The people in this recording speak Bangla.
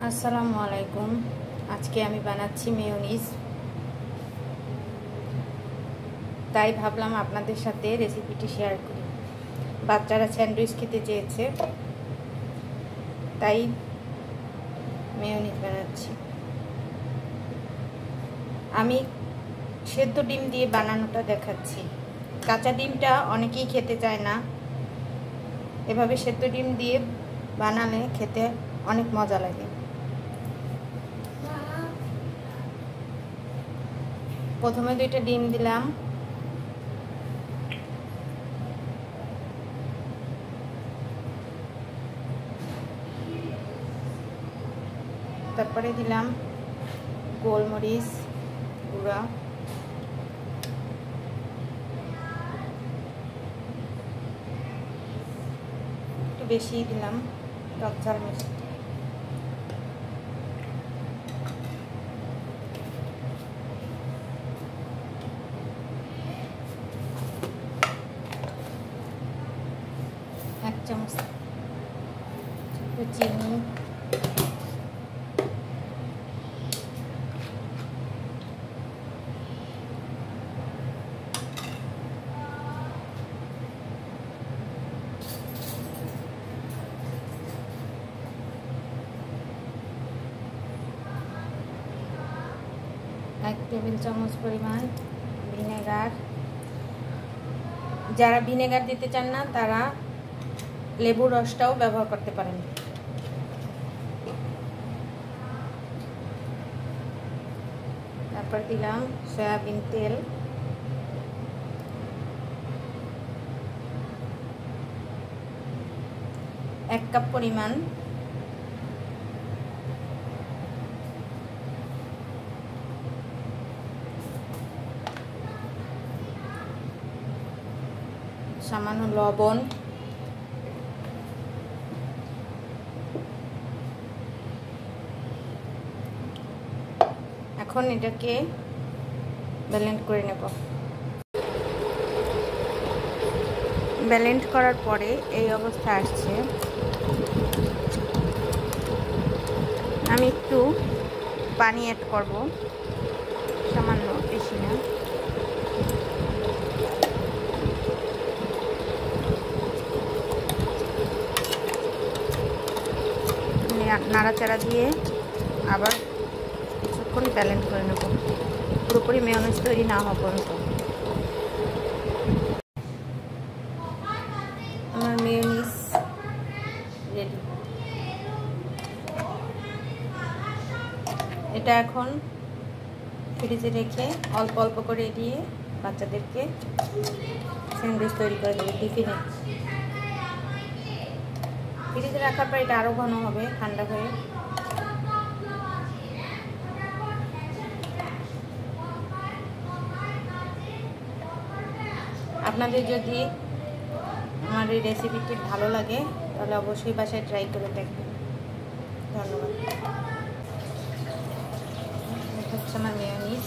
আসসালামু আলাইকুম। আজকে আমি বানাচ্ছি মেয়োনিজ, তাই ভাবলাম আপনাদের সাথে রেসিপিটি শেয়ার করি। বাচ্চারা স্যান্ডউইচ খেতে চেয়েছে, তাই মেয়োনিজ বানাচ্ছি। আমি সেদ্ধ ডিম দিয়ে বানানোটা দেখাচ্ছি। কাঁচা ডিমটা অনেকেই খেতে চায় না, এভাবে সেদ্ধ ডিম দিয়ে বানালে খেতে অনেক মজা লাগে। প্রথমে 2টা ডিম দিলাম, তারপরে দিলাম গোলমরিচ গুঁড়া, একটু বেশি দিলাম টক ঝাল মিষ্টি, এক চামচ চিনি, এক টেবিল চামচ পরিমাণ ভিনেগার। যারা ভিনেগার দিতে চান না তারা লেবুর রসটাও ব্যবহার করতে পারেন। তারপর দিলাম সয়াবিন তেল, এক কাপ পরিমাণ। সামান্য লবণ, এখন এটাকে ব্লেন্ড করে নেব। ব্লেন্ড করার পরে এই অবস্থা আসছে। আমি একটু পানি অ্যাড করব, সামান্য, বেশি না। নাড়াচাড়া দিয়ে আবার কিছুক্ষণ ব্লেন্ড করে নেব, পুরোপুরি মেয়োনিজ তৈরি না হওয়া পর্যন্ত। আমার মেয়োনিজ রেডি। এটা এখন ফ্রিজে রেখে অল্প অল্প করে দিয়ে বাচ্চাদেরকে স্যান্ডউইচ তৈরি করে দেবে টিফিনে। ফ্রিজে রাখার পর এটা আরও ঘন হবে ঠান্ডা হয়ে। আপনাদের যদি আমার এই রেসিপিটি ভালো লাগে তাহলে অবশ্যই বাসায় ট্রাই করে দেখবেন। ধন্যবাদ। এটা হচ্ছে আমার মেয়োনিজ।